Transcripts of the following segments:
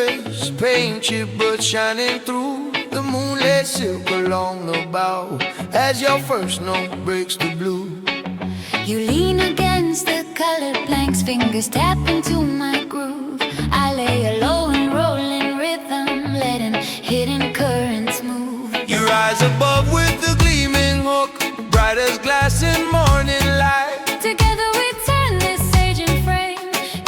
face, paint chip but shining through. The moonlit silk along the bow as your first note breaks the blue. You lean against the colored planks, fingers tap into my groove. I lay a low and rolling rhythm, letting hidden currents move. You rise above with the gleaming hook, bright as glass in morning light. Together we turn this aging frame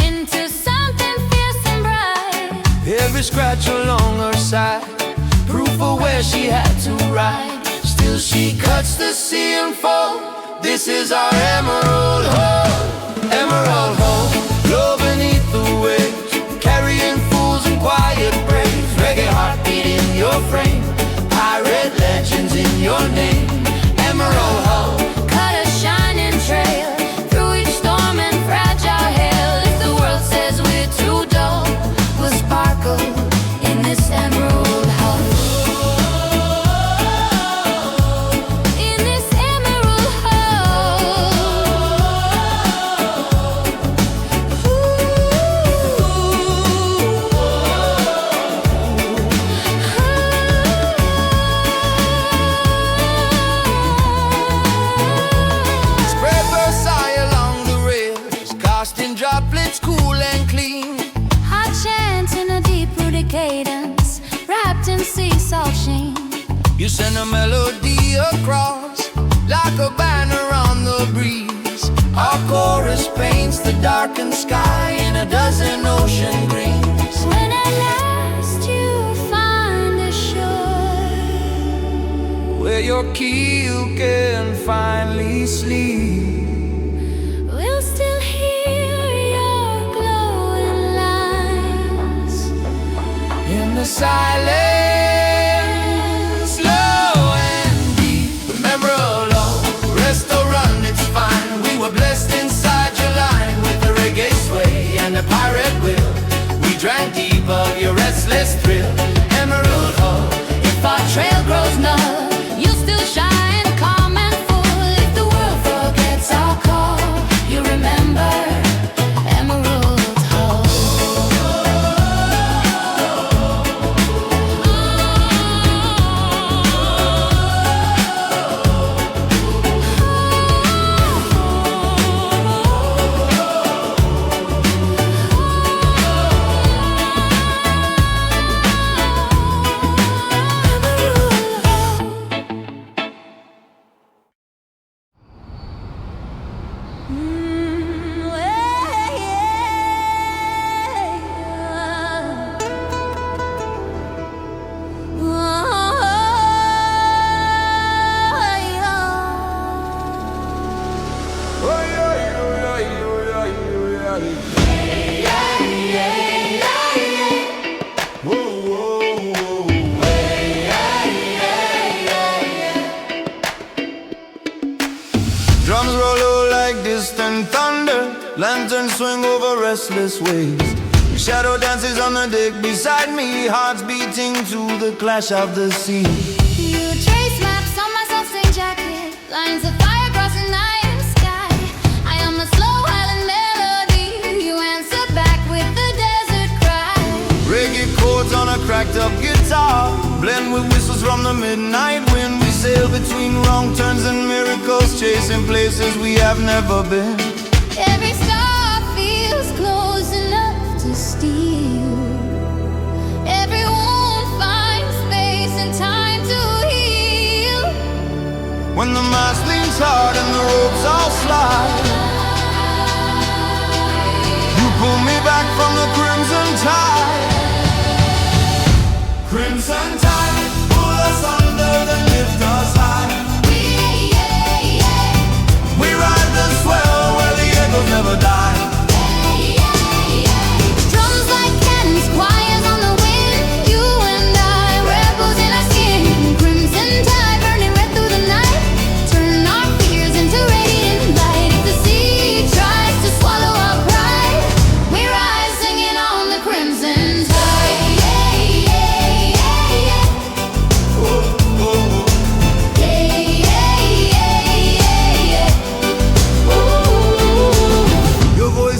into something fierce and bright. Every scratch along her side, proof of where she had to ride. Still she cuts the sea and fold. This is our emerald home, emerald home. Glow beneath the waves, carrying fools and quiet braves. Reggae heartbeat in your frame, pirate legends in your name. Emerald home, cut a shining trail through each storm and fragile hail. If the world says we're too dull, we'll sparkle in this emerald home. In this emerald home. spread Versailles along the rails, casting droplets cool and clean. I chant in a deep-rooted cadence, wrapped in sea salt sheen. You send a melody across like a banner on the breeze. Our chorus paints the darkened sky in a dozen ocean greens. When at last you find a shore Where your keel can finally sleep, we'll still hear your glowing lines. in the silence, slow and deep. Remember alone, rest or run, it's fine. We were blessed inside your line with the reggae sway and the pirate will. We drank deep of your restless thrill. Emerald Hall, If our trail grows null, you'll still shine calm and full. If the world forgets our call, you remember Emerald Hall. drums roll low like distant thunder, lanterns swing over restless waves. Shadow dances on the deck beside me, hearts beating to the clash of the sea. You trace maps on my self-stained jacket, lines of fire across the night sky. I am a slow island melody, you answer back with the desert cry. Reggae chords on a cracked up guitar, blend with whistles from the midnight wind. We sail between wrong turns and miracles, chasing places we have never been. Every star feels close enough to steal. Every wound finds space and time to heal. When the mast leans hard and the ropes all slide, you pull me back from the crimson tide. Crimson tide, pull us under and lift us high. We ride the swell where the echoes never die. Drums like cannons, choirs on the wind. You and I, rebels in our skin. Crimson tide burning red through the night, turn our fears into radiant light. If the sea tries to swallow our pride, we rise singing on the crimson tide.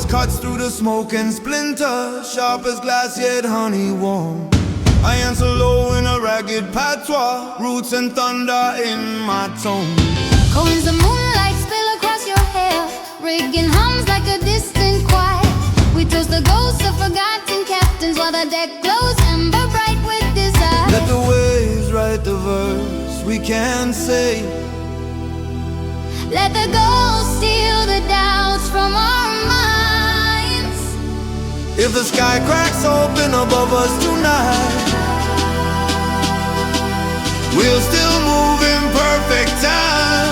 Cuts through the smoke and splinters, color, sharp as glass yet honey warm. I answer low in a ragged patois, roots and thunder in my tone. Coins of moonlight spill across your hair, rigging hums like a distant choir. We toast the ghosts of forgotten captains while the deck glows ember bright with desire. Let the waves write the verse we can't say. Let the ghosts steal the doubts from our minds. If the sky cracks open above us tonight, we'll still move in perfect time.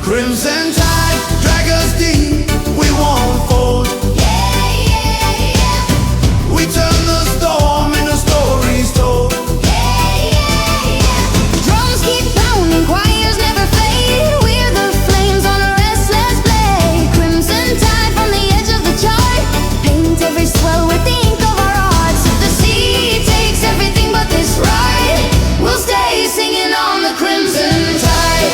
Crimson tide, drag us deep, we won't fold. Yeah, yeah, yeah. We turn the storm into stories told. Yeah, yeah, yeah. Drums keep pounding, choirs never fade. We're the flames on a restless blade. Crimson tide from the edge of the chart, paint every swell with the ink of our hearts. If the sea takes everything but this ride, we'll stay singing on the crimson tide.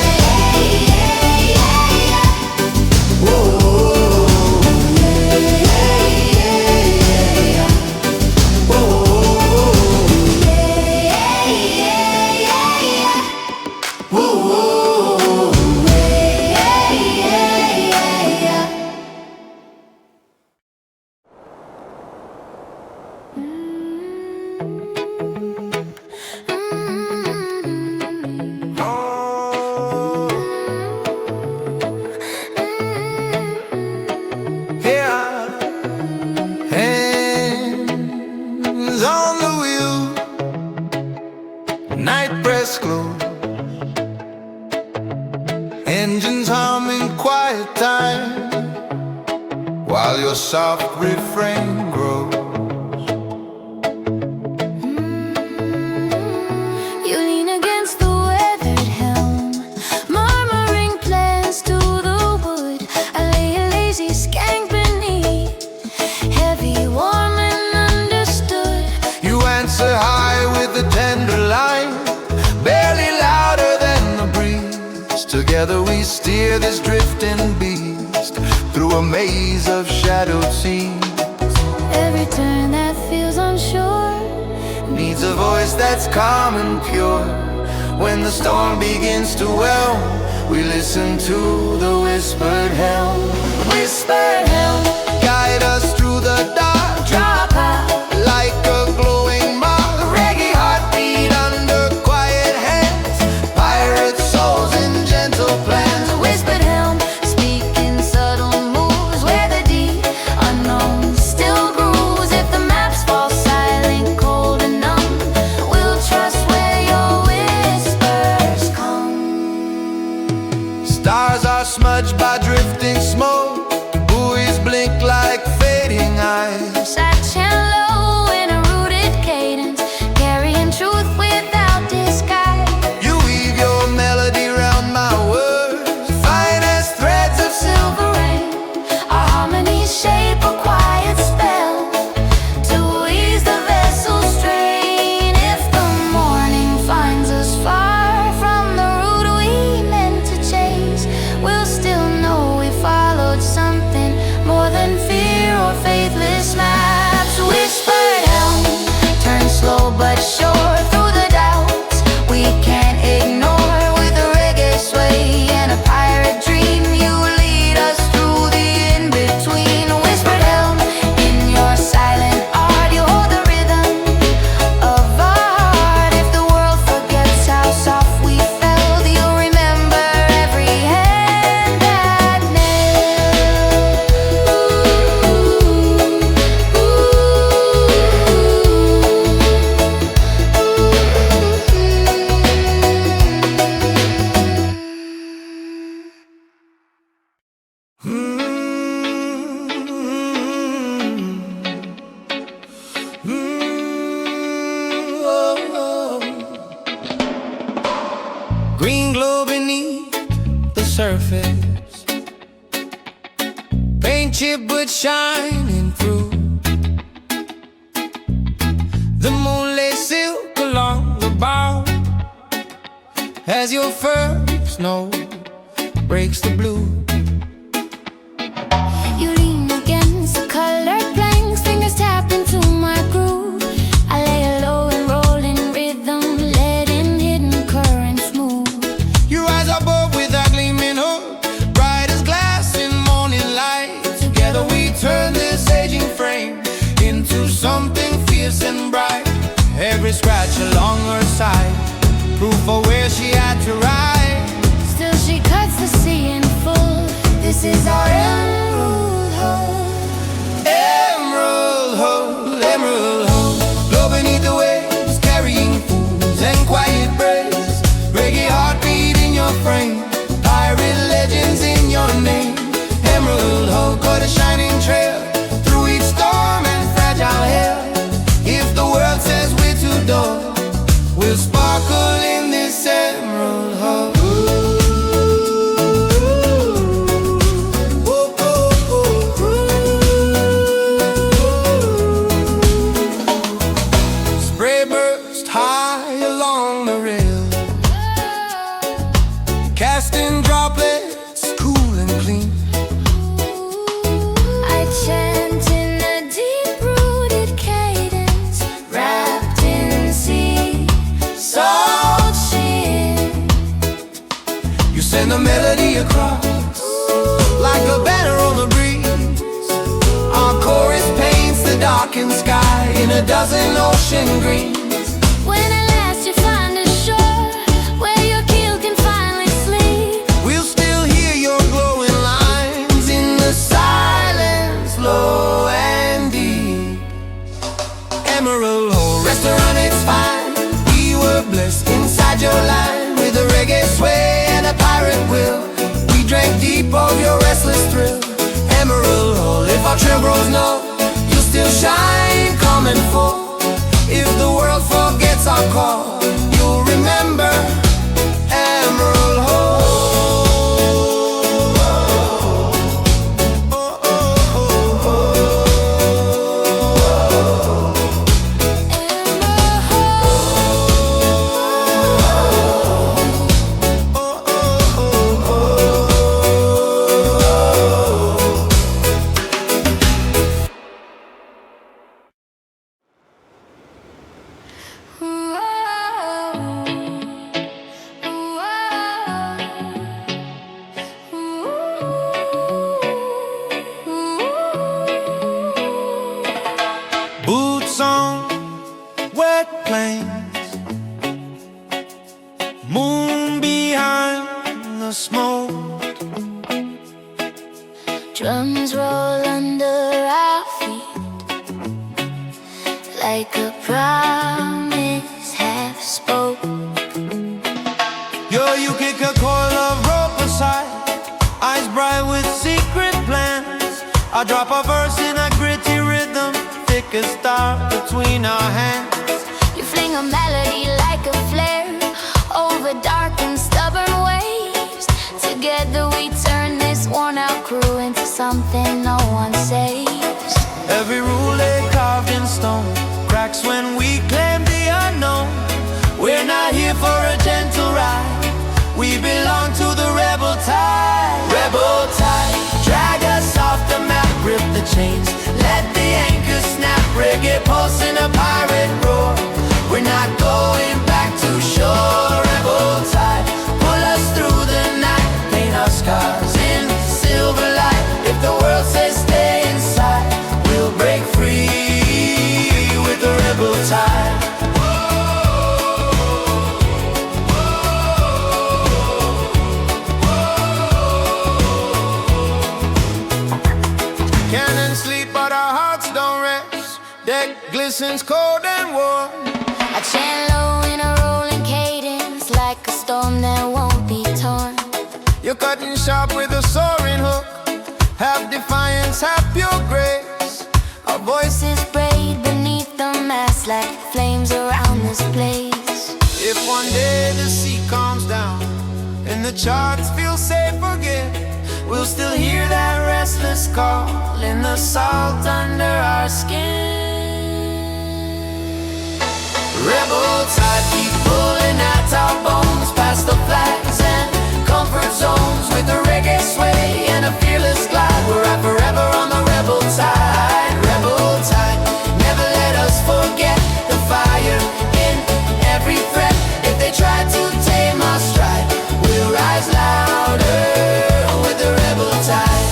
Night press close, engines humming quiet time, while your soft refrain grows. You lean against the weathered helm, murmuring plans to the wood. I lay a lazy skank beneath, heavy, warm and understood. You answer high with a tender line, barely louder than the breeze. Together we steer this drifting beast through a maze of shadowed scenes. Every turn that feels unsure Needs a voice that's calm and pure. When the storm begins to whelm, we listen to the whispered helm. Whispered helm, guide us through the dark. drop out. Like a glowing mark, reggae heartbeat under quiet hands. Pirate souls in gentle plans. Whispered helm, speaking subtle moves where the deep unknown still grooves. If the maps fall silent, cold and numb, we'll trust where your whispers come. Stars are smudged by drifting smoke, buoys blink like fading eyes. Satch and low in a rooted cadence, carrying truth without disguise. You weave your melody round my words, fine as threads of silver. Silver rain, our harmonies shape a quiet spell to ease the vessel's strain. If the morning finds us far from the route we meant to chase, we'll still know we followed something more than fear or faithless maps. Whispered helm, turn slow but sure through the doubts we can't ignore. With a reggae sway and a pirate dream, you lead us through the in-between. Whispered helm, in your silent art, you hold the rhythm of our heart. If the world forgets how soft we felt, you'll remember every hand that Green glow beneath the surface, paint chip but shining through. The moon lay silk along the bow, as your first snow breaks the blue. you lean against the colored planet. fierce and bright. Every scratch along her side, proof of where she had to ride. Still she cuts the sea in full. This is our emerald home. Emerald hole, emerald hole. Glow beneath the waves, carrying fools and quiet praise. Reggae heartbeat in your frame, pirate legends in your name. Emerald hole, got a shining trail through each storm and fragile hell. If the world says we're too dull, we'll sparkle in this emerald hole. Spray burst high along the rail, casting droplets cool and clean. I chant in a deep-rooted cadence, wrapped in sea salt sheen. You send a melody across like a banner on the breeze. Our chorus paints the darkened sky in a dozen ocean greens. When at last you find a shore where your keel can finally sleep, We'll still hear your glowing lines in the silence, low and deep. Emerald hole, restaurant, it's fine. We were blessed inside your line with a reggae sway and a pirate will. We drank deep of your restless thrill. Emerald hole, if our trail grows no, you'll still shine, calm and full. If the world forgets our call, you'll remember Emerald hole. Boots on wet plains, moon behind the smoke. drums roll under our feet like a promise half spoke. Yo, you kick a coil of rope aside, eyes bright with secret plans. I drop a verse in a gritty rhythm, thick as star between our hands. You fling a melody like a flare over dark and stubborn waves. Together we turn this worn-out crew into something no one saves. Every rule they carved in stone cracks when we claim the unknown. We're not here for a gentle ride, we belong to the rebel tide. Rebel tide, drag us off the map, rip the chains, let the anchor snap. Reggae pulse in a pirate roar, we're not going back to shore. Rebel tide, pull us through the night, paint our scars in silver light. If the world says stay inside, we'll break free with the rebel tide. Can't sleep but our hearts don't rest, deck glistens cold and warm. I chant low in a rolling cadence like a storm that won't be torn. You're cutting sharp with a soaring hook, half defiance, half pure grace. Our voices braid beneath the mask like flames around this place. If one day the sea calms down and the charts feel safe again, we'll still hear that restless call in the salt under our skin. Rebel tide, keep pulling at our bones, past the flags and comfort zones. With a reggae sway and a fearless glide, we're at forever on the rebel tide. Rebel tide, never let us forget the fire in every threat. If they try to tame our stride, we'll rise louder with the rebel tide.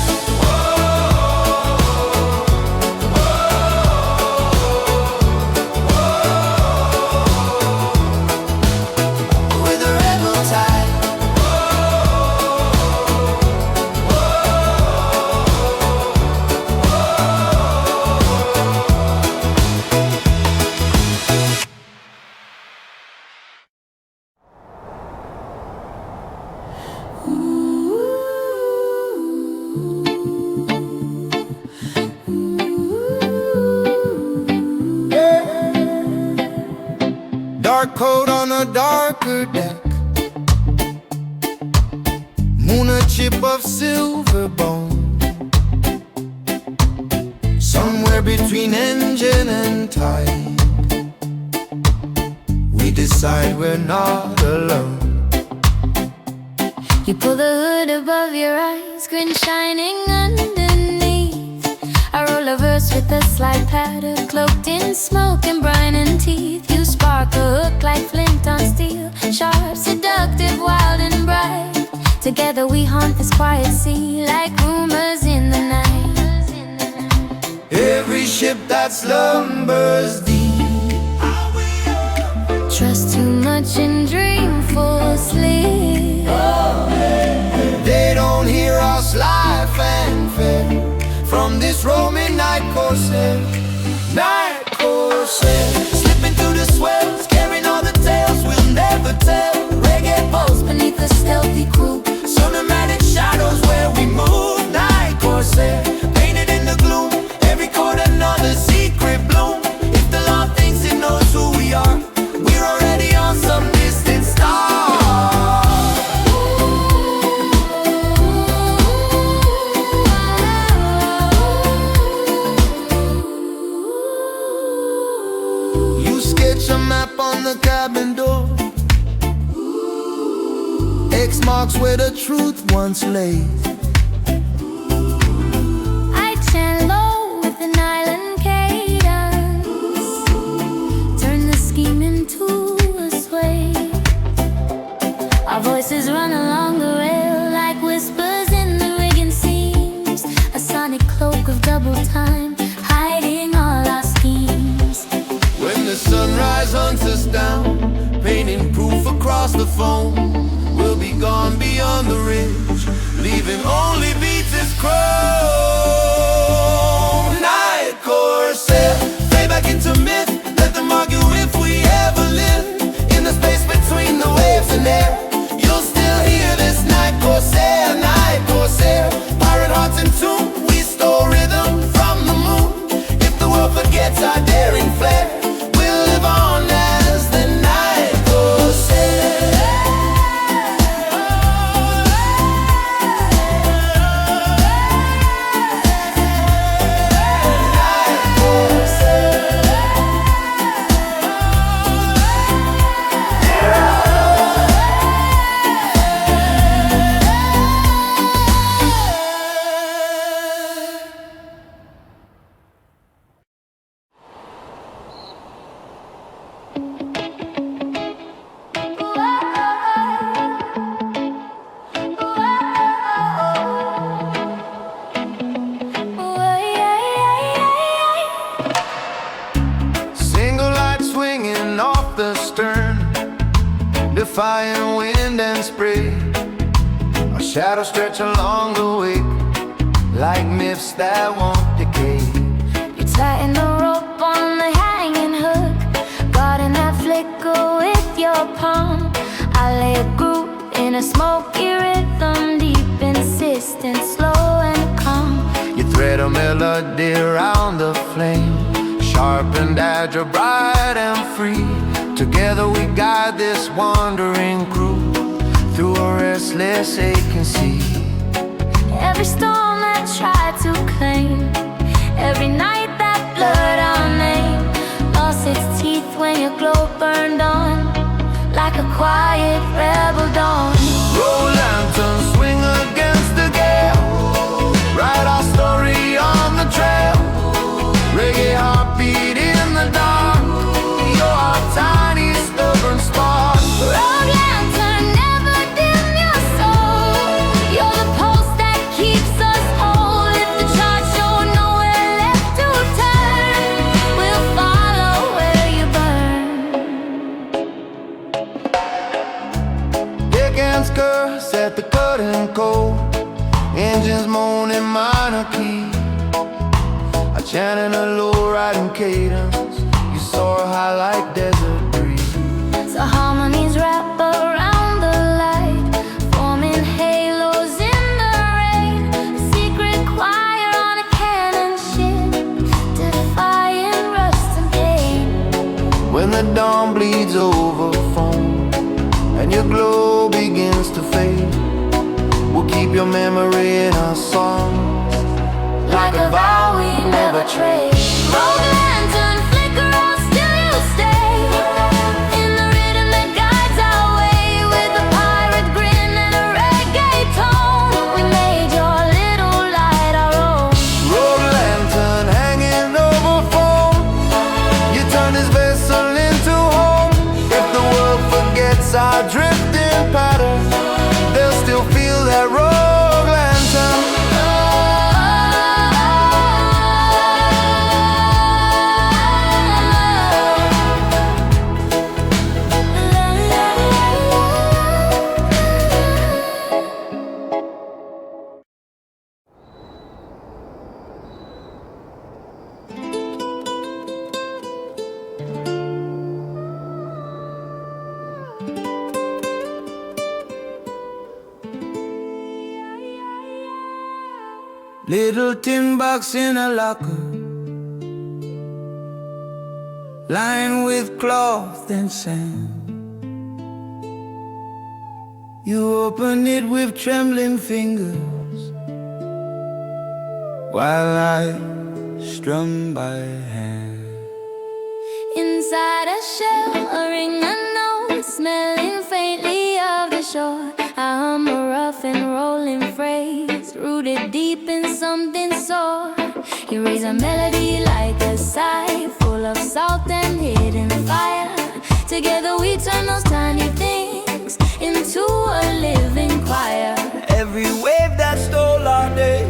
dark coat on a darker deck, moon a chip of silver bone, somewhere between engine and tide. We decide we're not alone. You pull the hood above your eyes, grin shining underneath. I roll a verse with a slight patter, cloaked in smoke and brine and teeth. You spark a hook like flint on steel, sharp, seductive, wild and bright. Together we haunt this quiet sea like rumors in the night. Every ship that slumbers deep, trust too much and dream full sleep. they don't hear our sly fanfare from this Roman night corsair. Night corsair, slipping through the swells, carrying all the tales we'll never tell. Reggae pulse beneath a stealthy crew, cinematic shadows where we move. Night corsair, painted in the gloom, every chord another secret bloom. If the law thinks it knows who we are, we're already on some distant star. A map on the cabin door, X marks where the truth once lay. I chant low with an island cadence, turn the scheme into a sway. Our voices run along the rail like whispers in the rigging seams, a sonic cloak of double time, hiding all our schemes. When the sunrise hunts us down, painting proof across the foam, we'll be gone beyond the ridge, leaving only beats as chrome. Night corsair, fade back into myth, let them argue if we ever live in the space between the waves and air. You'll still hear this night corsair, night corsair. Pirate hearts in tune, we stole rhythm from the moon. If the world forgets our daring flair, on as the night corsair. Night corsair. The stern, defying wind and spray. Our shadows stretch along the wake like myths that won't decay. You tighten the rope on the hanging hook, guarding that flicker with your palm. I lay a groove in a smoky rhythm, deep, insistent, slow and calm. You thread a melody around the flame, sharpened azure, bright and free. Together we guide this wandering crew through a restless aching sea. Every storm that tried to claim, every night that blurred our name, lost its teeth when your glow burned on like a quiet rebel dawn. Roll lanterns, swing against the gale, write our story on the trail. Reggae heartbeat in the dark, you're our tiny stubborn spark. Road lantern, never dim your soul, you're the pulse that keeps us whole. If the charts show nowhere left to turn, we'll follow where you burn. Deck hands curse at the cutting cold, engines moaning minor when the dawn bleeds over foam and your glow begins to fade, we'll keep your memory in our songs, like a vow we never trade. Rogue lantern flicker out, still you stay in the rhythm that guides our way. With a pirate grin and a reggae tone, we made your little light our own. Rogue lantern hanging over foam, you turn this vessel into home. If the world forgets our drifting pattern, they'll still feel that rogue lantern. Little tin box in a locker, lined with cloth and sand. You open it with trembling fingers, while I strum by hand. Inside a shell, a ring unknown, smelling faintly of the shore. I hum a rough and rolling phrase, rooted deep in something sore. You raise a melody like a sigh, full of salt and hidden fire. Together we turn those tiny things into a living choir. Every wave that stole our days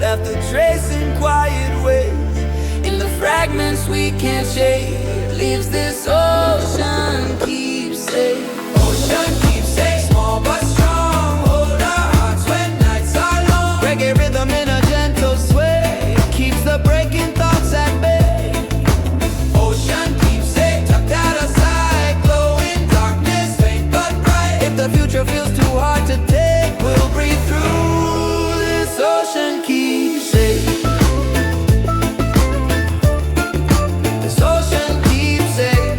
left a trace in quiet ways. In the fragments we can't shake, leaves this ocean keepsake. Ocean keepsake, small but strong, hold our hearts when nights are long. Reggae rhythm in a gentle sway keeps the breaking thoughts at bay. Ocean keepsake, tucked out of sight, glow in darkness, faint but bright. If the future feels too hard to take, we'll breathe through this ocean keepsake. This ocean keepsake.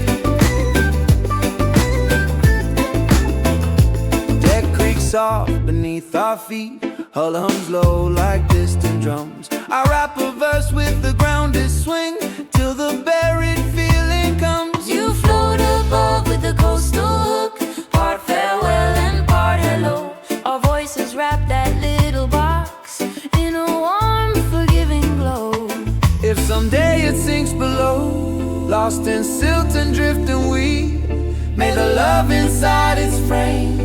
Deck creaks soft beneath our feet, hull hums low like distant drums. I rap a verse with the grounded swing till the buried feeling comes. You float above with the coastal hook, part farewell and part hello. Our voices wrap that little box in a warm, forgiving glow. If someday it sinks below, lost in silt and drift and weed, may the love inside its frame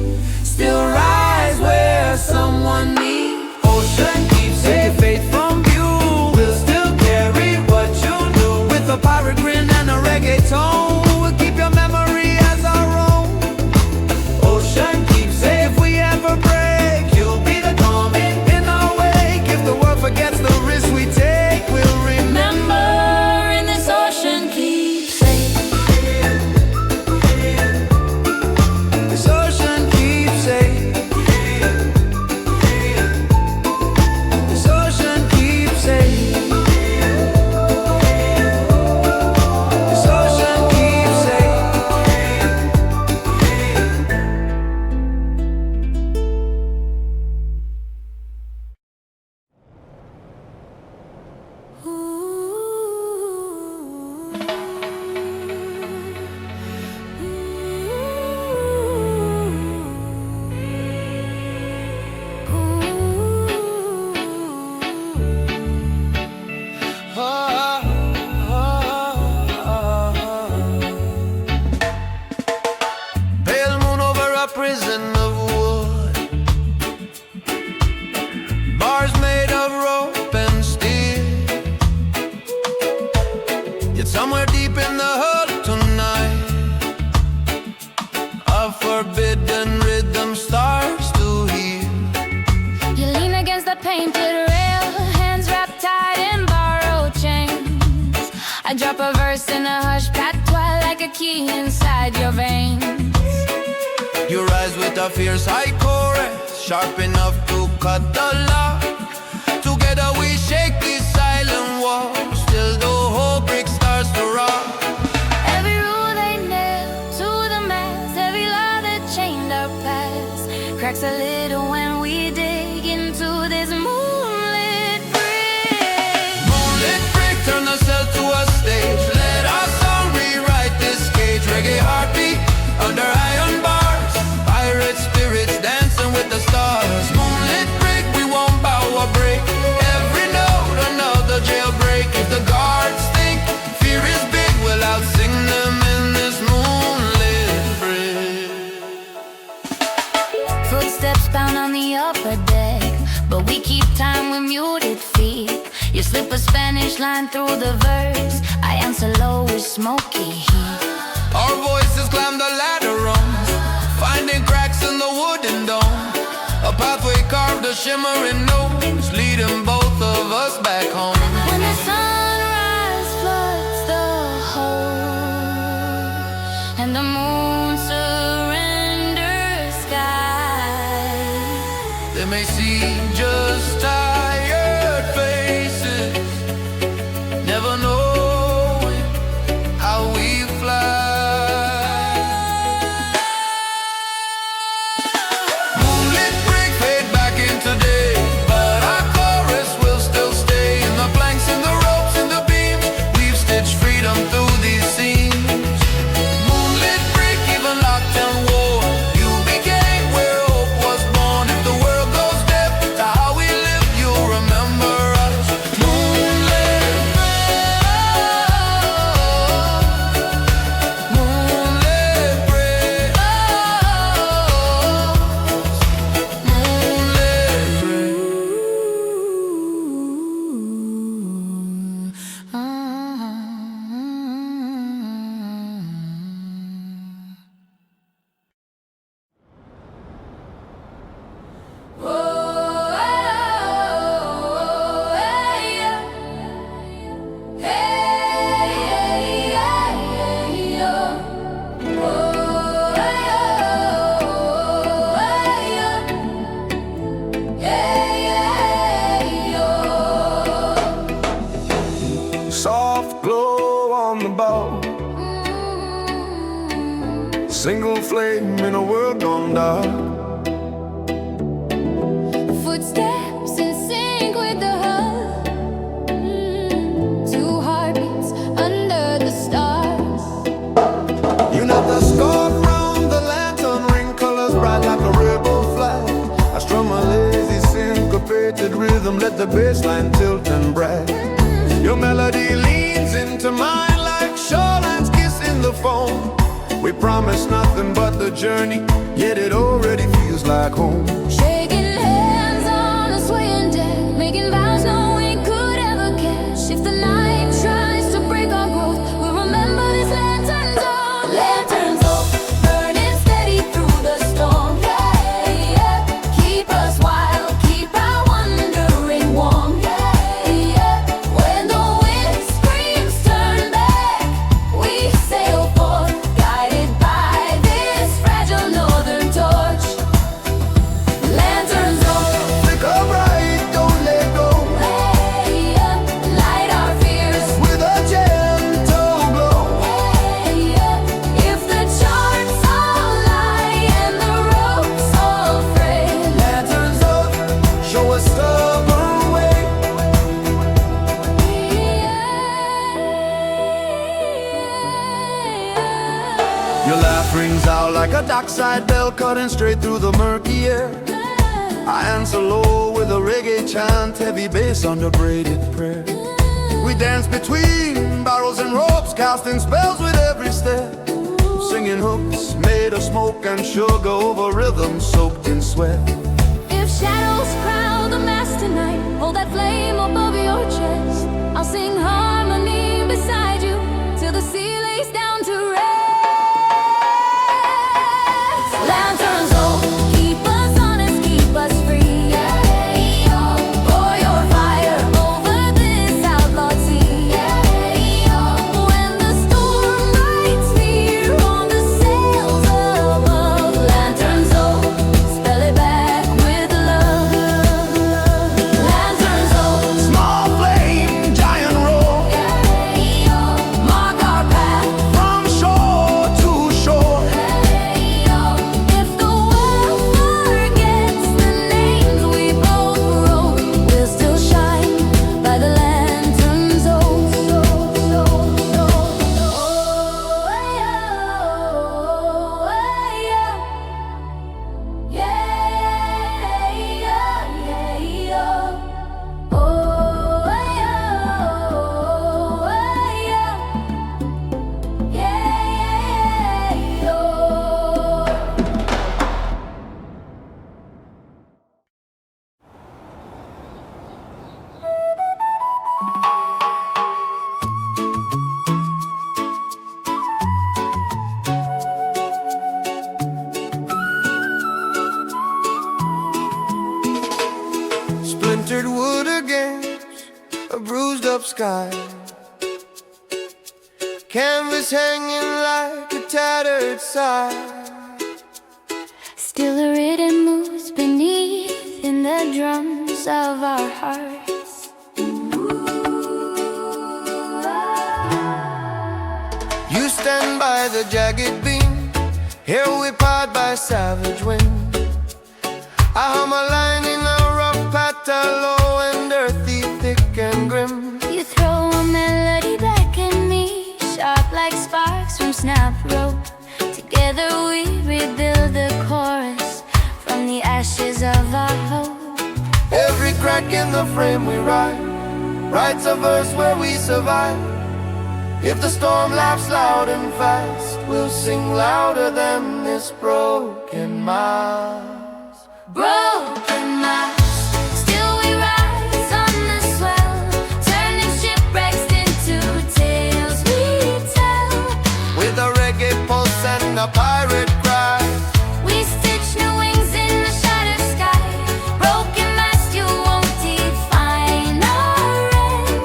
still rise where someone needs. Ocean keepsake, faith from you, we'll still carry what you do. With a pirate grin and a reggae tone, we'll keep your memory as our own. Ocean keepsake, if we ever break, you'll be the calm in our wake. If the world forgets the risk we take, we'll remember In this ocean keepsake. this ocean keepsake. This ocean keepsake. This ocean keepsake. Pale moon over a prison of wood, bars made of rope and steel. Yet somewhere deep in the hull tonight, a forbidden rhythm starts to heal. You lean against the painted rail, hands wrapped tight in borrowed chains. I drop a verse in a hush patois like a key inside your veins. You rise with a fierce high chorus, sharp enough to cut the lock. Together we shake these silent walls, till the whole brick starts to rock. Every rule they a little when we dig into this moonlit bridge. Moonlit brick, turn the cell to a stage. Let our song rewrite this cage. Reggae heartbeat under iron bars. Pirate spirits dancing with the stars. Moonlit brick, we won't bow or break. Every note another jailbreak. If the guards think fear is big, we'll outsing them in this moonlit bridge. Footsteps bound on the upper deck, but we keep time with muted feet. You slip a Spanish line through the verse, I answer low with smoky heat. Our voices climb the ladder rungs, finding cracks in the wooden dome. A pathway carved a shimmering nose, leading both of us back home. When the sunrise floods the whole, and the moon surrenders sky, They may see just tired faces, never knowing how we fly. Moonlit brick fade back into day, but our chorus will still stay. In the planks, in the ropes, in the beams, we've stitched freedom through these seams. Moonlit brick, even locked in war, you became where hope was born. If the world goes deaf to how we live, you'll remember us. Moonlit brick, moonlit brick, moonlit brick. Soft glow on the bow, single flame in a world gone dark. footsteps in sync with the hull. Two heartbeats under the stars. You know the scarf round the lantern, ring colors bright like a rebel flag. I strum a lazy syncopated rhythm, let the bass line tilt and brag. Your melody leans into mine like shorelines kissing the foam. We promise nothing but the journey, yet it already feels like home. Shaking hands on a swaying deck, making vows no one could ever catch. If the night tries to break our growth, we'll remember this lantern's on. Lanterns on, burning steady through the storm. Yeah, yeah. Keep us wild, keep our wandering warm. Yeah, yeah. When the wind screams turn back, we sail forth, guided by this fragile northern torch. Lanterns on, Flicker bright, don't let go, way up, light our fears. with a gentle glow. Way up, if the charts all lie and the ropes all fray. Lanterns up, show a stubborn way. Your laugh rings out like a dockside bell, cutting straight through the murky air. I answer low with a reggae chant, heavy bass under braided prayer. We dance between barrels and ropes, casting spells with every step. Singing hooks made of smoke and sugar over rhythm soaked in sweat. If shadows crowd the mass tonight, hold that flame above your chest. I'll sing harmony beside you till the sea lays down to rest. Lanterns on, keep us honest, keep us free. Yeah, pour your fire over this outlawed sea. Yeah, when the storm rides fear on the sails above. Lanterns on, spell it back with love. Lanterns on, Small flame, giant roar, sky, canvas hanging like a tattered sigh. Still a rhythm moves beneath in the drums of our hearts. You stand by the jagged beam, here we part by savage wind. I hum a line in a rough pattern, low and earthy, thick and grim. You throw a melody back at me, sharp like sparks from snap rope. Together we rebuild the chorus from the ashes of our hope. Every crack in the frame we ride writes a verse where we survive. If the storm laughs loud and fast, we'll sing louder than this broken mast. Broken mast, still we rise on the swell, turning shipwrecks into tales we tell. With a reggae pulse and a pirate cry, We stitch new wings in the shattered sky. Broken mast, you won't define our end.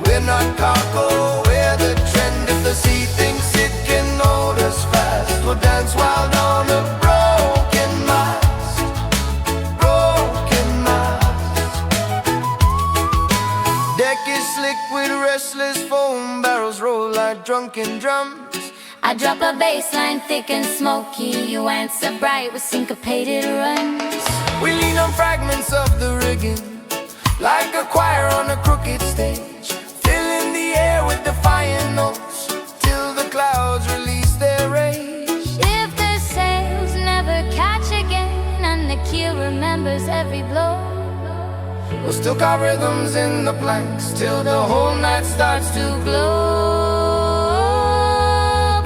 we're not cargo, we're the trend. If the sea thinks it can hold us fast, we'll dance wild on a broken mast. Broken mast. Deck is slick with restless foam, barrels roll like drunken drums. I drop a bass line thick and smoky. You answer bright with syncopated runs. We lean on fragments of the rigging, like a choir on a crooked stage, filling the air with defiant notes, till the clouds release their rage. If the sails never catch again and the keel remembers every blow, We'll still carve rhythms in the planks, till the whole night starts to glow.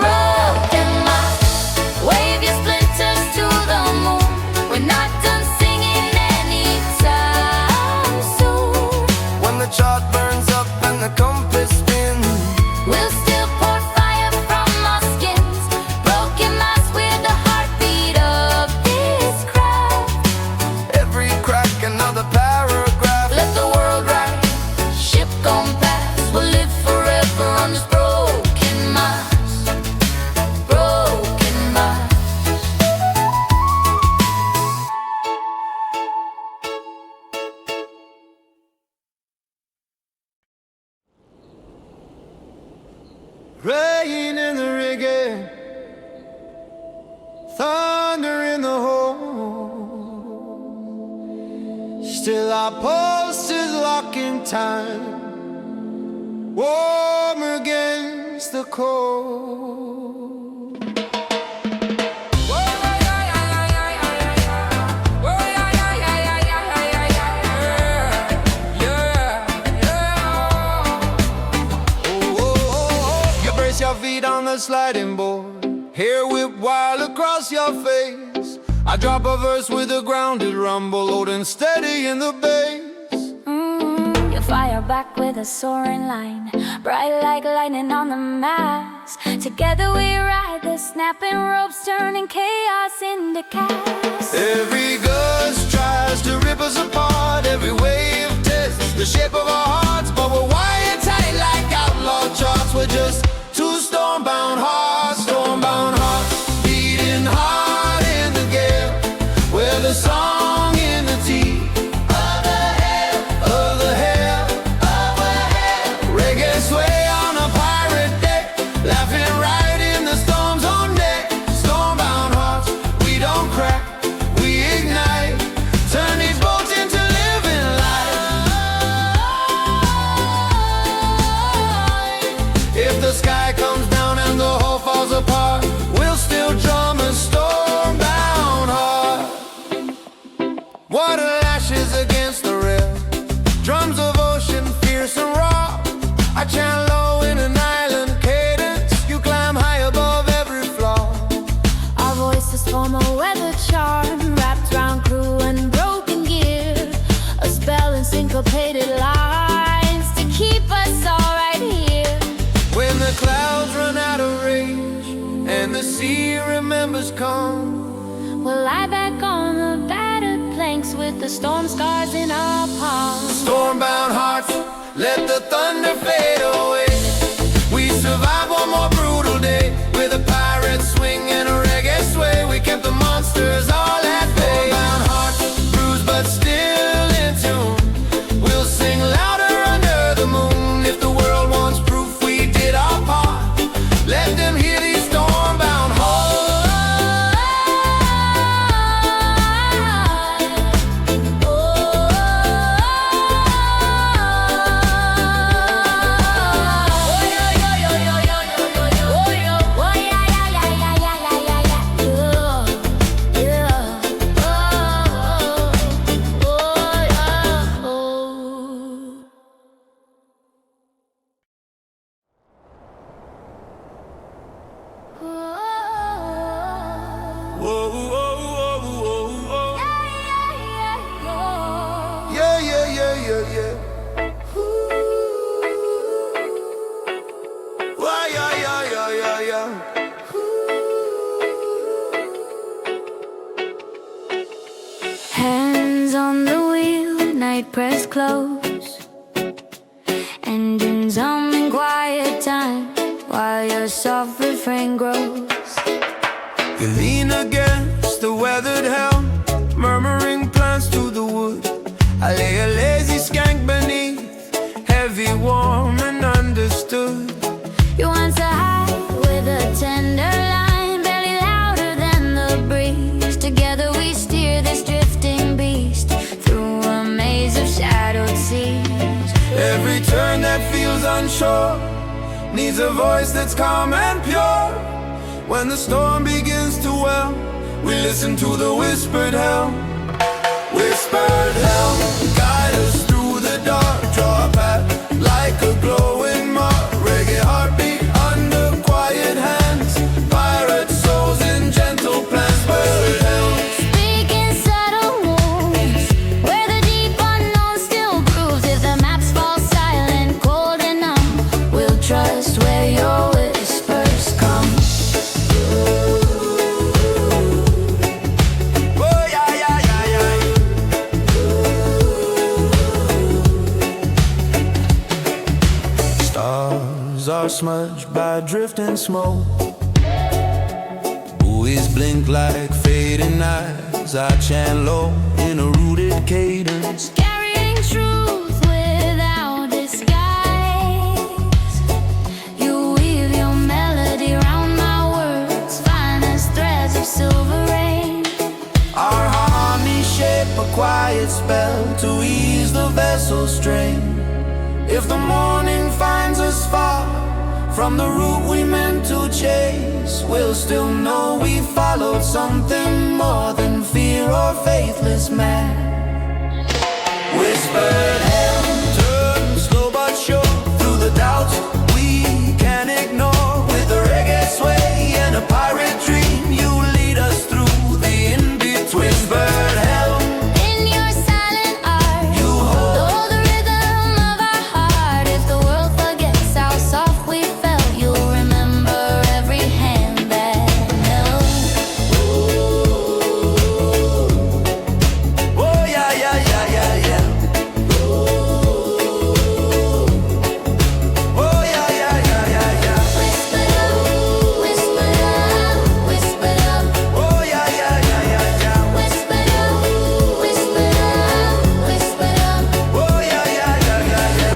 broken mast, wave your splinters to the moon. We're not done singing anytime soon. When the chart burns up and the compass spins, We'll still pour fire from our skins. Broken mast, we're the heartbeat of this craft. every crack another paragraph. Let the world ride, ship gone past. We'll live forever on this broken mast. Broken mast. Rain in the reggae, thunder in the hole. Still our pulse is locking time, warm against the cold. Your feet on the sliding board, hair whip wild across your face. I drop a verse with a grounded rumble, loading steady in the bass. You fire back with a soaring line, bright like lightning on the mast. Together we ride the snapping ropes, turning chaos into chaos. Every gust tries to rip us apart, every wave tests the shape of our hearts. But we're wired tight like outlaw charts, we're just two storm-bound hearts, beating hard in the gale. We're the song in the teeth of the hail, reggae sway on a pirate deck, laughing right in the storm's own neck. Storm-bound hearts, we don't crack, we ignite, turn these boats into living light. If the sky comes down and the whole falls apart, we'll still drum a storm-bound heart. Water lashes against the rail, drums of ocean fierce and raw. I chant low in an island cadence, you climb high above every flaw. Our voices form a weather charm, wrapped round crew and broken gear. A spell in syncopated lines to keep us all right here. When the clouds run out of range and the sea remembers calm, We'll lie back on the battered planks with the storm scars in our palms. storm-bound hearts, let the thunder fade away. We survived one more brutal day with a pirate swing and a reggae sway. We kept the monsters all at bay. Bound heart, bruised but still in tune. We'll sing louder under the moon. If the world wants proof we did our part, let them hear these storm-bound hearts. Hands on the wheel, night press close. Engines humming quiet time while your soft refrain grows. You lean against the weathered helm, murmuring plans to the wood. I lay a lazy skank beneath, heavy, warm, and understood. You answer high with a tender line, barely louder than the breeze. Together we steer this drifting beast through a maze of shadowed seas. Every turn that feels unsure needs a voice that's calm and pure. When the storm begins to well, we listen to the whispered helm. Whispered helm, guide us through the dark. Draw a path like a glowing mark. Reggae heartbeat under quiet hands. Pirate souls in gentle plans. Whispered helm, Speaking subtle wounds where the deep unknown still grooves. If the maps fall silent, cold and numb, we'll trust where your whispers come. oh yeah, yeah, yeah, yeah. Stars are smudged by drifting smoke. Buoys blink like fading eyes. I chant low in a rooted cadence. Carrying truth without disguise. You weave your melody round my words, fine as threads of silver rain. Our harmony shape a quiet spell to ease the vessel's strain. If the morning finds us far from the route we meant to chase, we'll still know we followed something more than fear or faithless man. Whispered helm, turn slow but sure through the doubts we can't ignore. With a reggae sway and a pirate dream, you lead us through the in-between. Whispered helm, In your silent art, you hold hold the rhythm of our heart. If the world forgets how soft we felt, you'll remember every hand that held. oh yeah, yeah, yeah, yeah, yeah. Oh yeah, yeah, yeah, yeah, yeah. Whisper up, whisper up, whisper up. Oh yeah, yeah, yeah, yeah, yeah. Whisper up, whisper up, whisper up. Oh yeah, yeah, yeah, yeah, yeah.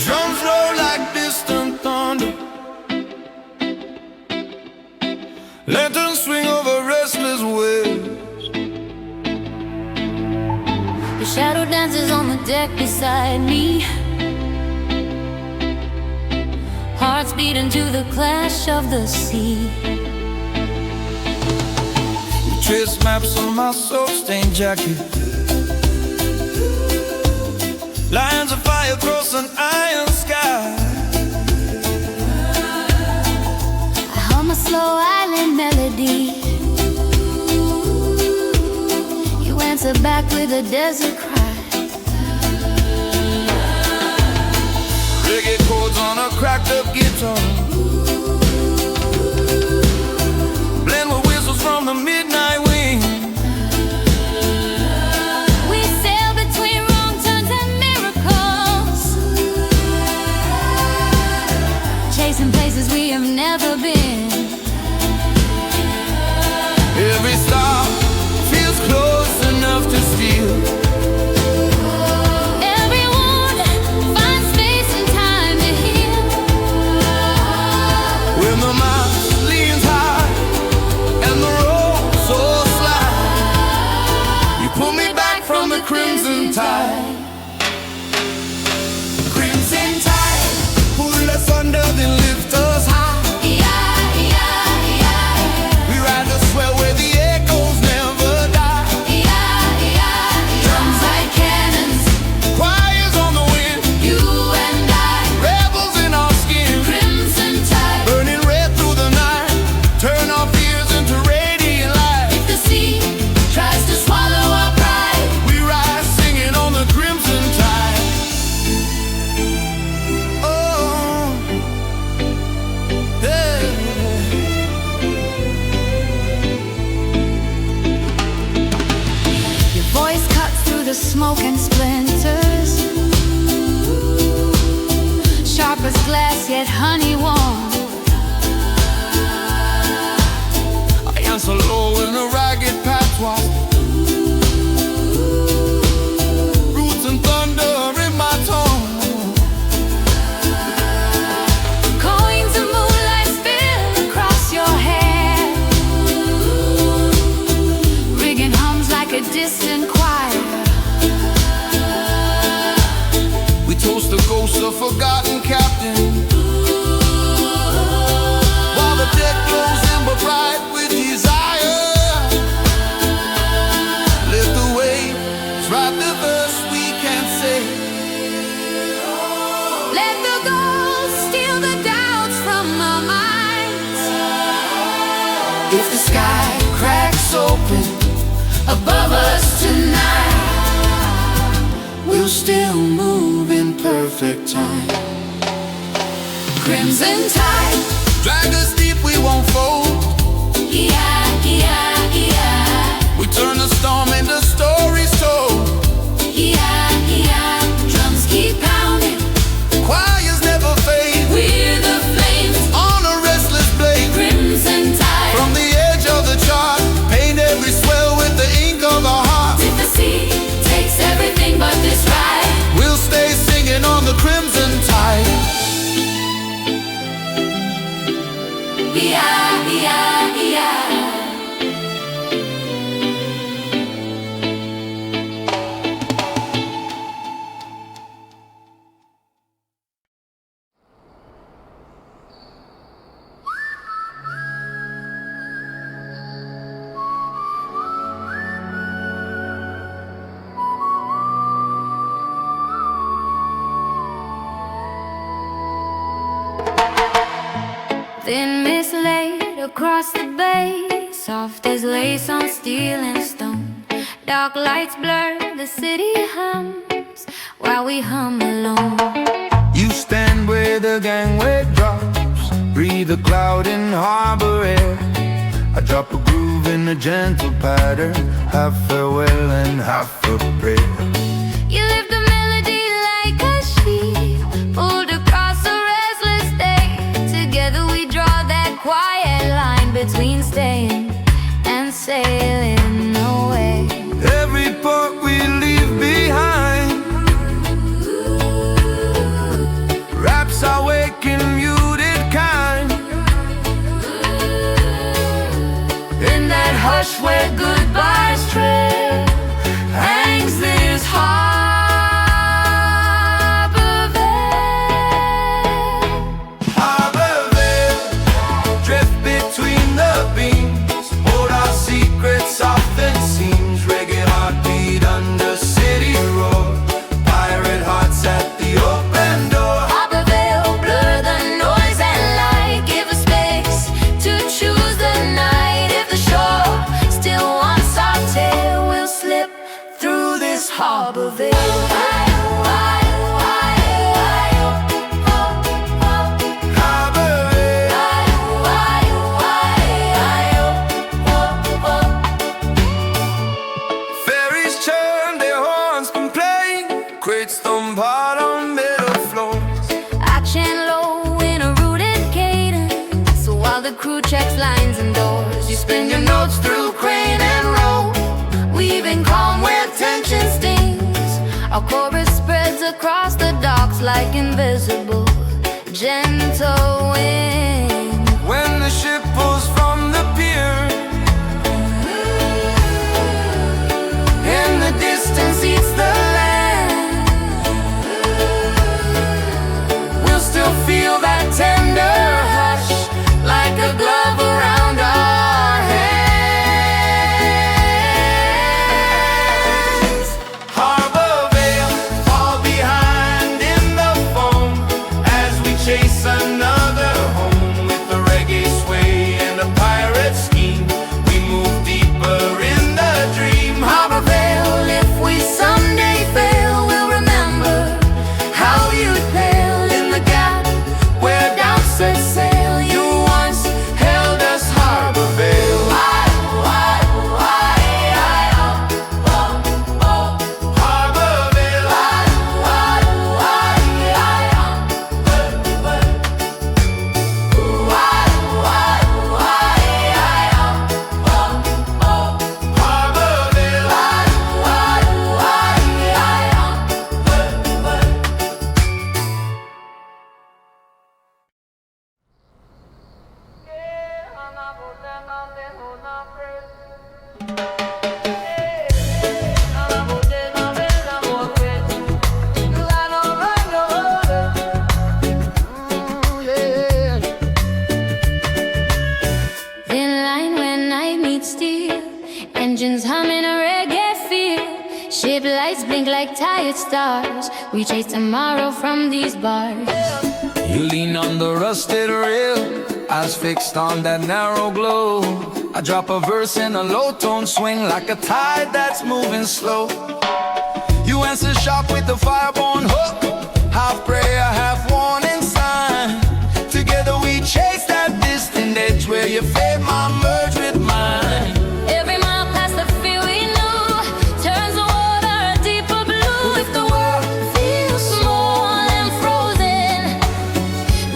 Drums roll like distant thunder. Lanterns swing over restless waves. Your shadow dances on the deck beside me. Hearts beating to the clash of the sea. You trace maps on my soul-stained jacket. Lines of fire across an iron sky. slow island melody. You answer back with a desert cry. Reggae chords on a cracked up guitar, blend with whistles from the midnight wind. We sail between wrong turns and miracles, chasing places we have never been. Every star feels close enough to steal. Everyone finds space and time to heal. When the mast leans high and the road so slide, you pull me back from the crimson tide. Crimson tide, pull us under, then lift us high. We ride the swell where the echoes never die. Drums like cannons, Choirs on the wind, you and I, rebels in our skin, crimson tide. burning red through the night, turn our fears into radiant light. If the sea tries to swallow our pride, We rise singing on the crimson tide. Oh, yeah. your voice cuts through the smoke and splinters, sharp as glass yet honey warm. I answer low in a ragged patois, roots and thunder in my tone. Coins of moonlight spill across your hair, rigging hums like a distant choir. We toast the ghost of forgotten captain, while the deck glows ember bright with desire. Lift the waves, write the verse we can't say. Let the gold steal the doubts from our minds. If the sky cracks open above us tonight, we'll still move in perfect time. Crimson tide, Drag us deep, we won't fold. We turn the storm into stories told. drums keep pounding, Choirs never fade we're the flames. on a restless blade. Crimson tide, From the edge of the chart, paint every swell with the ink of our heart. if the sea takes everything but this ride, We'll stay singing on the crimson tide. Thin mist laid across the bay, soft as lace on steel and stone. Dark lights blur, the city hums while we hum alone. You stand where the gangway drops, breathe a cloud in harbor air. I drop a groove in a gentle pattern, half farewell and half a prayer. You lift the melody like a sheet pulled across a restless day. Together we draw that quiet line between staying and sailing away. Every port we leave behind wraps our wake in muted kind. In that hush where goodbyes trail, hangs this harbor veil. Harbor veil, drift between the beams, hold our secrets off and seams. Reggae heartbeat under city roar, pirate hearts at the open door. Harbor veil, blur the noise and light, give us space to choose. floats through crane and rope, weaving calm where tension stings. Our chorus spreads across the docks like invisible, gentle wind. When the ship pulls from the pier, and the distance eats the land, we'll still feel that tender hush, like a glove around our hands. Harbor Vale, fall behind in the foam, as we chase another home. With the reggae sway and a pirate scheme, we move deeper in the dream. Harbor Vale, if we someday fail, we'll remember how you'd pale in the gap where down set sail. You once held us, Harbor Vale. Harbor Vale. Harbor Vale. Thin line when night meets steel, engines humming a reggae feel. Ship lights blink like tired stars, we chase tomorrow from these bars. You lean on the rusted rail, eyes fixed on that narrow glow. I drop a verse in a low tone swing like a tide that's moving slow. You answer sharp with the fireborn hook, half prayer, half warning sign. Together we chase that distant edge where your fate might merge with mine. Every mile past the fear we knew turns the water a deeper blue. If the world feels small and frozen,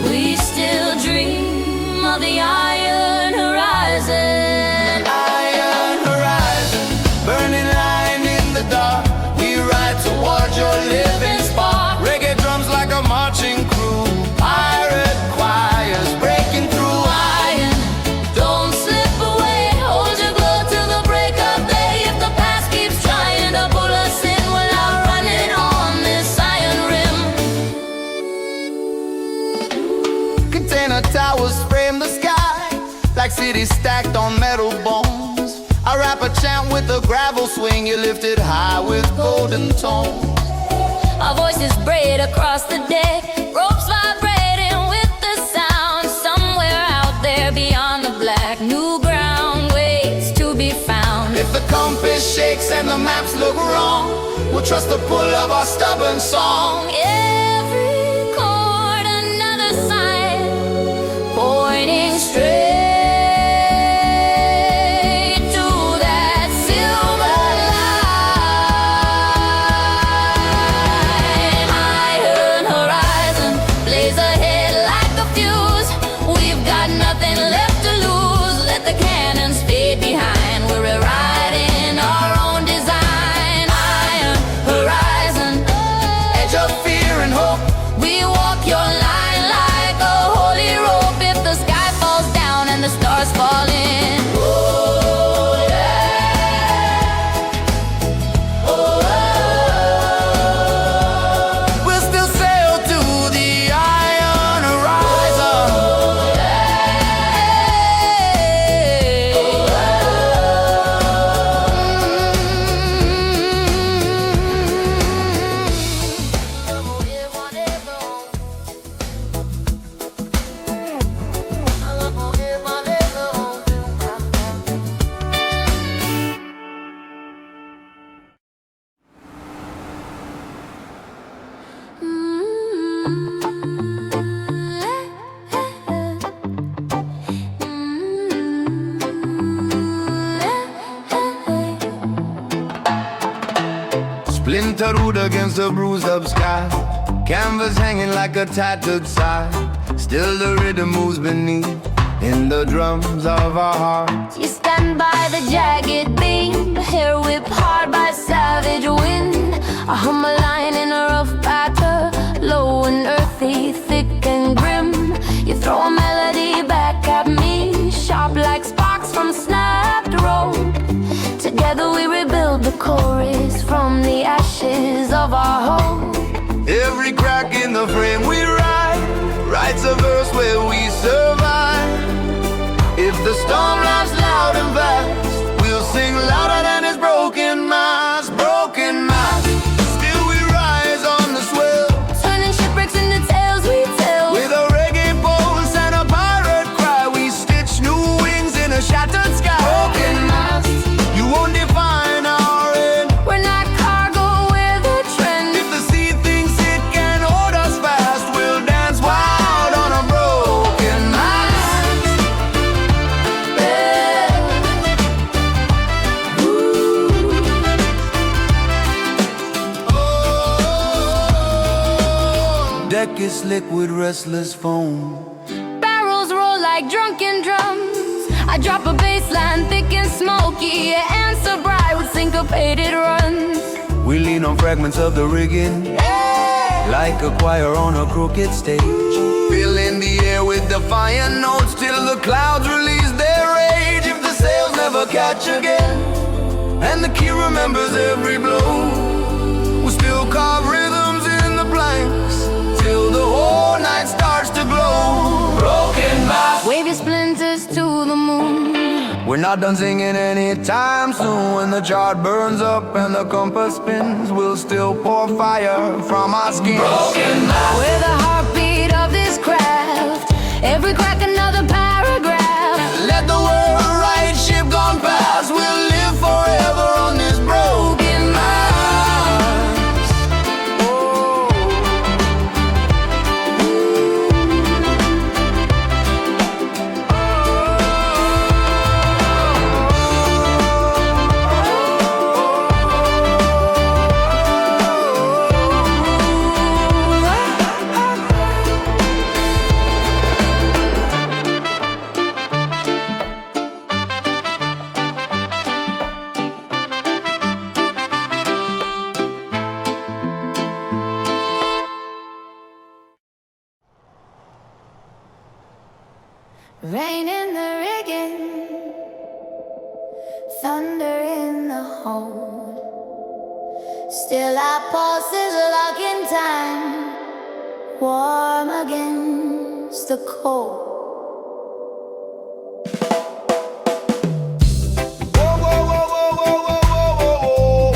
we still dream of the iron horizon. Iron horizon, burning line in the dark. We ride towards your living spark. Reggae drums like a marching crew, pirate choirs breaking through. Iron, don't slip away, hold your glow till the break of day. If the past keeps trying to pull us in, we'll outrun it on this iron rim. Container towers frame the sky like cities stacked on metal bones. I rap a chant with a gravel swing, you lifted high with golden tones. Our voices braid across the deck, ropes vibrating with the sound. Somewhere out there beyond the black, new ground waits to be found. If the compass shakes and the maps look wrong, we'll trust the pull of our stubborn song. Every chord another sign, pointing straight to that silver line. Iron horizon, blaze ahead like a fuse. We've got nothing left to lose. Let the cannons fade behind. We're rewriting our own design. Iron horizon, Edge of fear and hope, we walk your line like a holy rope. If the sky falls down and the stars fall in, oh yeah, oh, we'll still sail to the iron horizon. Splintered wood against the bruised up sky, canvas hanging like a tattered sigh. Still the rhythm moves beneath in the drums of our hearts. you stand by jagged beam, hair whipped hard by savage wind. I hum a line in a rough patter, low and earthy, thick and grim. You throw a melody back at me, sharp like sparks from snapped rope. Together we rebuild the chorus from the ashes of our hope. Every crack in the frame we write, writes a verse where we survive. If the storm laughs loud and fast, we'll sing louder than his broken mast, broken mast. Still we rise on the swell, Turning shipwrecks into tales we tell. with a reggae pulse and a pirate cry. We stitch new wings in a shattered sky. Broken mast, you won't define our end. We're not cargo, we're the trend. If the sea thinks it can hold us fast, we'll dance wild on a broken mast. Deck is slick with restless foam. Barrels roll like drunken drums. I drop a bass line thick and smoky. You answer bright with syncopated runs. We lean on fragments of the rigging, like a choir on a crooked stage. Filling the air with defiant notes till the clouds release their rage. If the sails never catch again, and the key remembers every blow, we'll still carve rhythms in the planks till the whole night starts to glow. Broken mast, Wave your splinters to the moon. we're not done singing anytime soon. When the chart burns up and the compass spins, we'll still pour fire from our skins. Broken mast, We're the heartbeat of this craft. Every crack another paragraph. let the world right ship gone past. We'll live forever on this broken mast. Oh. Rain in the rigging, thunder in the hold. Still our pulses lock in time, warm against the cold. Whoa, whoa, whoa, whoa, whoa, whoa, whoa, whoa.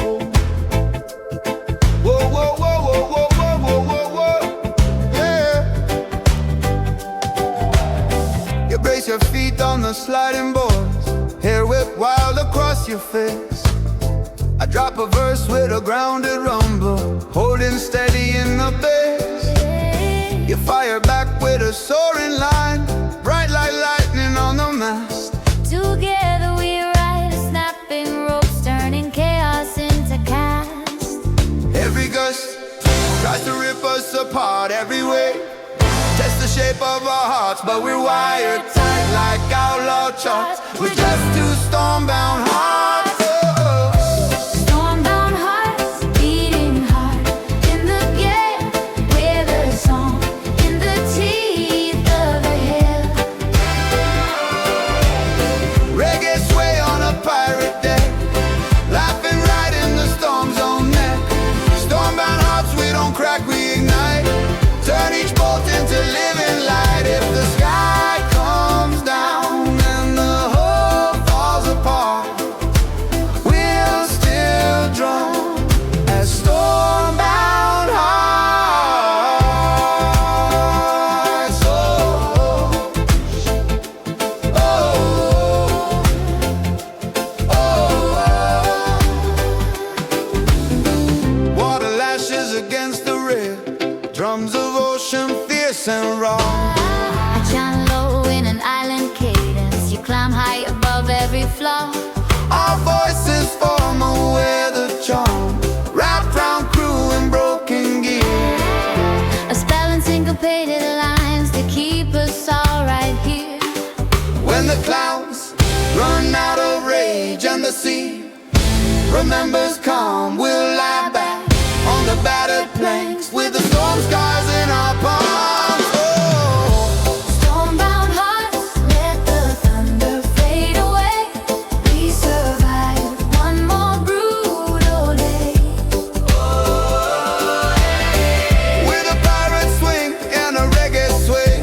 Whoa, whoa, whoa, whoa, whoa, whoa, whoa, whoa. Yeah. You brace your feet on the sliding boards, hair whip wild across your face. I drop a verse with a grounded rumble, holding steady in the bass. You fire back with a soaring line, bright like lightning on the mast. Together we ride, snapping ropes, turning chaos into cast. Every gust tries to rip us apart every way. Test the shape of our hearts, but we're wired tight like outlaw charts. We're just two storm-bound hearts. Stormbound hearts beating hard in the gale. We're the song in the teeth of the hill. Reggae sway on a pirate deck, laughing right in the storm zone neck. Storm-bound hearts, we don't crack, we ignite. Turn each bolt into living light. If the sky comes down and the whole falls apart, we'll still drum as storm-bound hearts. Oh, oh, oh, oh. Water lashes against the rail, drums of ocean fierce and raw. I chant low in an island cadence. You climb high above every flaw. Our voices form a weather charm, wrapped round crew in broken gear. A spell and syncopated lines to keep us all right here. When the clouds run out of rage sea. Remembers calm, we'll lie back on the battered planks with the storm scars in our palms. Stormbound hearts, let the thunder fade away. We survived one more brutal day. With a pirate swing and a reggae sway,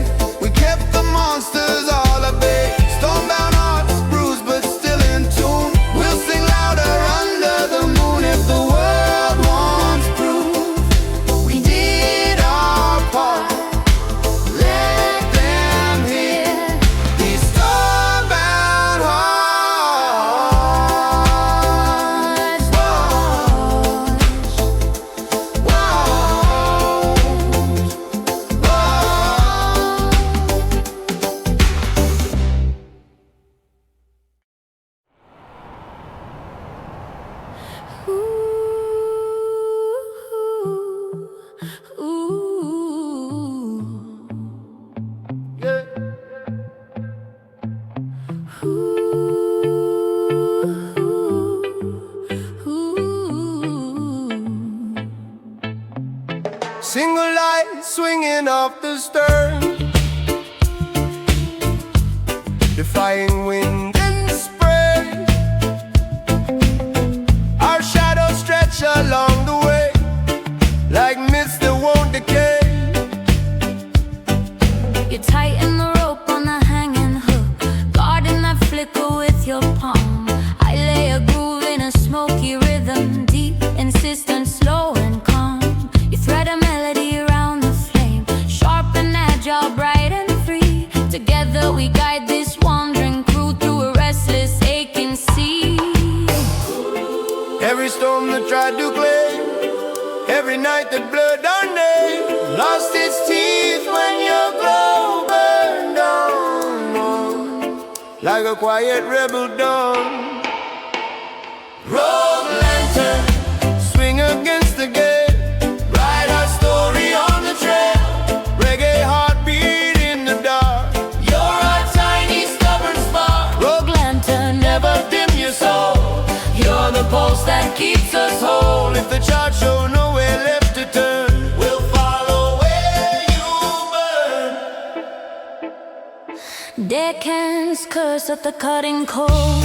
we kept the monsters all at bay. Stormbound hearts, bruised but still in tune. We'll sing louder under the moon if the world wants proof. We did our part. Let them hear these stormbound hearts. Single light swinging off the stern, defying wind and spray. Our shadows stretch along the way like mist that won't decay. You tighten the rope on the hanging hook, guarding that flicker with your palm. I lay a groove in a smoky rhythm, deep, insistent, slow and calm. You thread a melody around the flame, sharp and agile, bright and free. Together we guide this wandering crew through a restless, aching sea. Every storm that tried to claim, every night that blurred our name, lost its teeth when your glow burned down, like a quiet rebel dawn. Rogue lantern, swing against the gate, write our story on the trail. Reggae heartbeat in the dark, you're our tiny stubborn spark. Rogue lantern, Never dim your soul, you're the pulse that keeps us whole. If the charts show nowhere left to turn, we'll follow where you burn. deckhands curse at the cutting cold.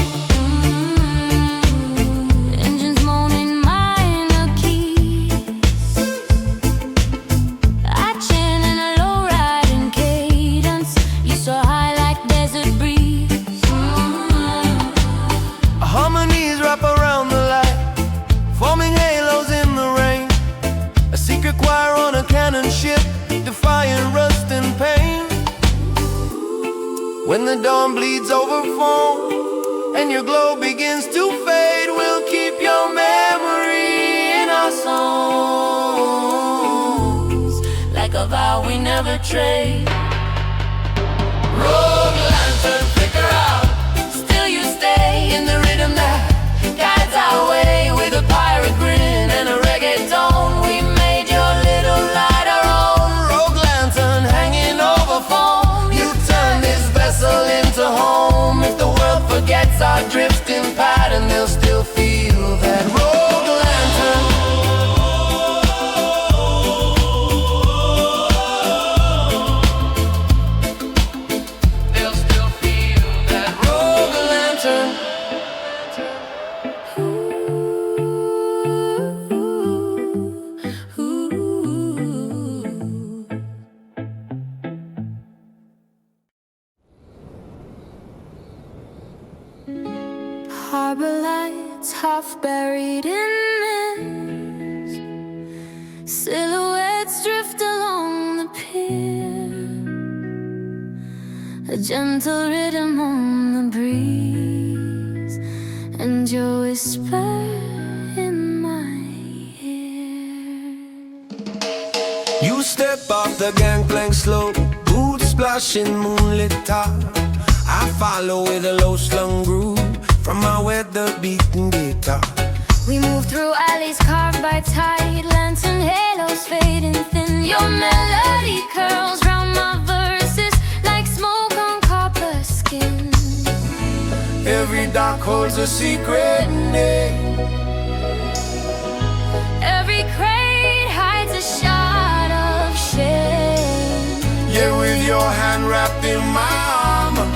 Engines moaning minor keys. I chant in a low riding cadence. You so high like desert breeze. Harmonies wrap around the light, forming halos in the rain. A secret choir on a cannon ship, defying rust and pain. When the dawn bleeds over foam and your glow begins to fade, we'll keep your memory in our songs, like a vow we never trade. Rogue lantern, flicker out, still you stay in the rhythm that guides our way. With a pirate grin and a reggae tone, we made your little light our own. Rogue lantern hanging over foam, you turn this vessel into home. If the world forgets our drifting pattern, they'll still feel that rogue lantern. They'll still feel that rogue lantern. Harbor lights half buried in mist. Silhouettes drift along the pier. A gentle rhythm on the breeze, and your whisper in my ear. You step off the gangplank slow, boots splashing moonlit top. I follow with a low slung groove from my weather-beaten guitar. We move through alleys carved by tide, lantern halos fading thin. Your melody curls round my verses like smoke on copper skin. Every dark hole holds a secret name. Every crate hides a shot of shame. Yeah, with your hand wrapped in my armor,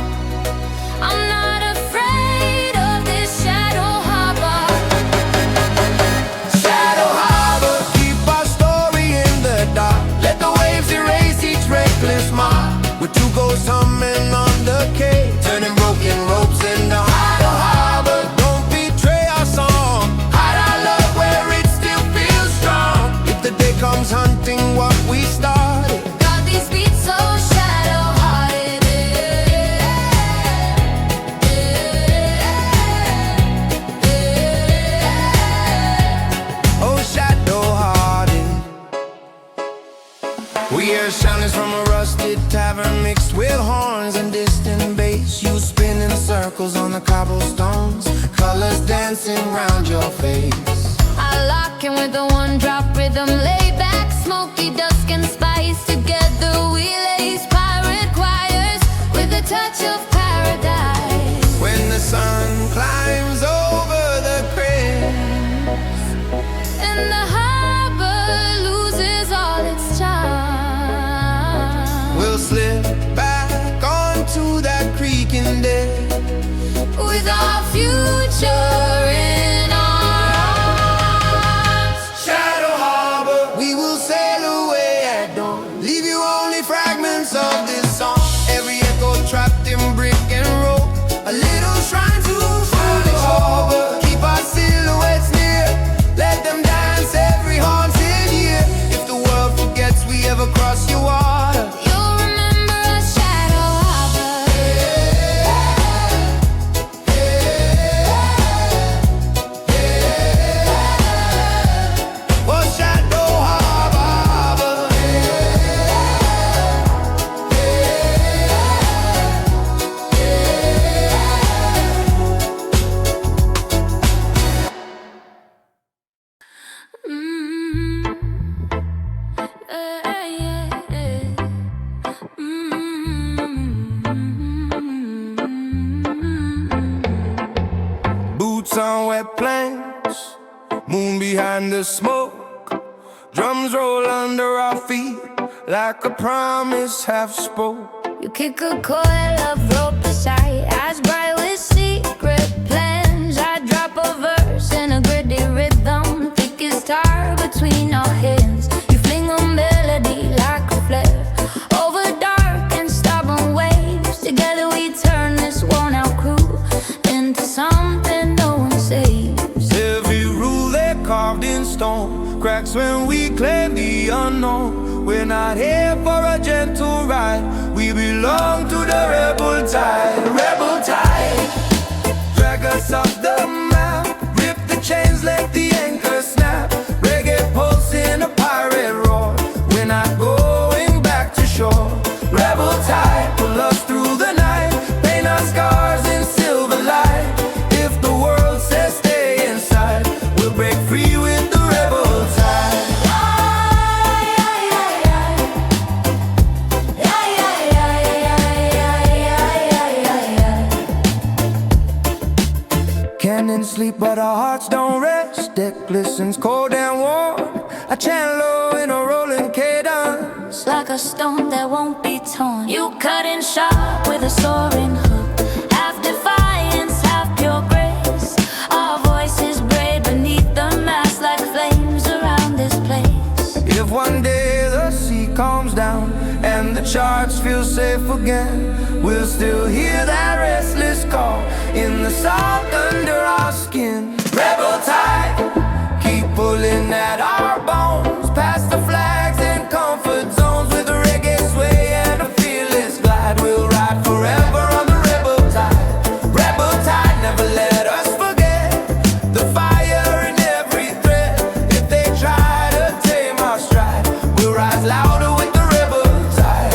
I'm not afraid of this shadow harbor. Shadow Harbor, keep our story in the dark. Let the waves erase each reckless mark. With two ghosts humming on the quay, turning broken ropes into Shadow Harbor. Don't betray our song, hide our love where it still feels strong. If the day comes hunting what we started, Got these beats so shadow-hearted. oh shadow-hearted. We hear shoutings from a rusted tavern mixed with horns and distant bass. You spin in circles on the cobblestones, colors dancing round your face. I lock in with a one-drop rhythm, lay back, smoky dusk and spice. Together we lace pirate choirs with a touch of paradise. When the sun climbs over the crest And the harbor loses all its charm, we'll slip back onto that creaking deck. with our future in our arms. Shadow Harbor, we will sail away at dawn. Leave you only fragments of this song. Every echo trapped in brick and roll, a little shrine to Shadow Harbor. Keep our silhouettes near, let them dance every haunted year. If the world forgets we ever cross your water, You'll remember us, Shadow Harbor. oh Shadow Harbor. Boots on wet planks, moon behind the smoke. Drums roll under our feet like a promise half spoke. You kick a coil of rope aside, eyes bright with secret plans. I drop a verse in a gritty rhythm, thick as tar between our hands. You fling a melody like a flare over dark and stubborn waves. Together we turn this worn-out crew into something no one saves. Every rule they're carved in stone, cracks when we claim the unknown. We're not here for a gentle ride, we belong to the rebel tide. Rebel tide, drag us off the map, rip the chains, let the anchor snap. Reggae pulse in a pirate roar, we're not going back to shore. Rebel tide, pull us through the night, paint our scars in silver light. If the world says stay inside, we'll break free with the rebel tide. Can't sleep but our hearts don't rest. Deck glistens cold and warm, I chant low in a rolling cadence. Like a stone that won't be torn, you cut in sharp with a soaring hook. Half defiance, half pure grace. Our voices braid beneath the mask like flames around this place. If one day the sea calms down and the charts feel safe again, we'll still hear that restless call in the salt under our skin. Rebel tide, keep pulling at our bones, past the flags and comfort zones. With a reggae sway and a fearless glide, we'll ride forever on the rebel tide. Rebel tide, never let us forget the fire in every thread. If they try to tame our stride, we'll rise louder with the rebel tide.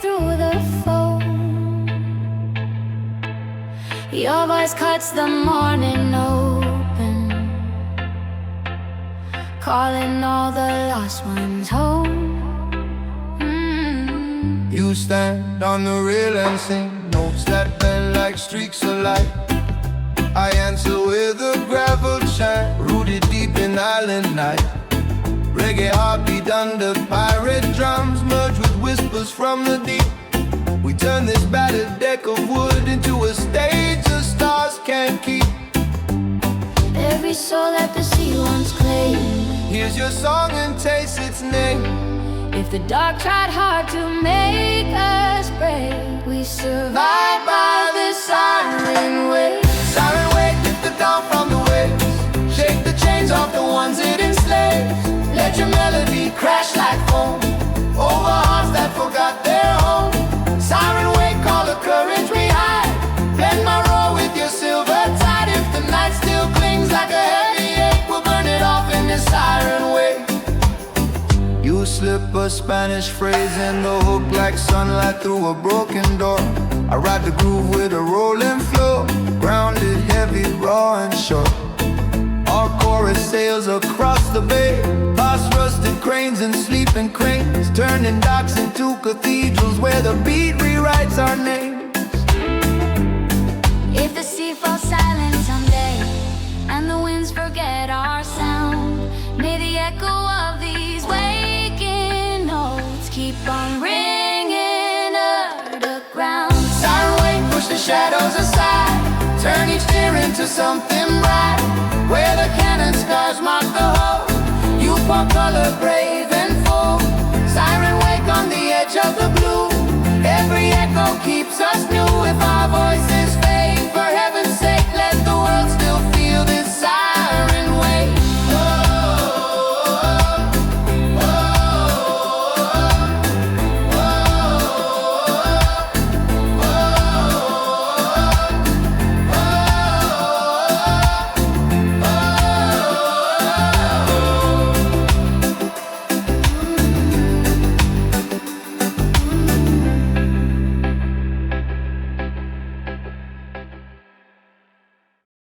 through the foam. Your voice cuts the morning open, calling all the lost ones home. You stand on the rail and sing notes that bend like streaks of light. I answer with a gravel chant, rooted deep in island night. Reggae heartbeat under pirate drums, merge with whispers from the deep. We turn this battered deck of wood into a stage the stars can't keep. Every soul that the sea once claimed, Here's your song and taste its name. if the dark tried hard to make us break, we survived by the siren wave. Siren wave, lift the dawn from the waves. Shake the chains off the ones it enslaves. Let your melody crash like foam over hearts that forgot their home. Siren wave, call the courage we hide. Blend my roar with your silver tide. If the night still clings like a heavy ache, we'll burn it off in this siren wave. You slip a Spanish phrase in the hook like sunlight through a broken door. I ride the groove with a rolling flow, grounded, heavy, raw and short. Our chorus sails across the bay, past rusted cranes and sleeping cranes, turning docks into cathedrals where the beat rewrites our names. If the sea falls silent someday and the winds forget our sound, may the echo of these waking notes keep on ringing underground. Siren wave, push the shadows aside, turn each tear into something bright. Where the cannon scars mark the hull, you pour color brave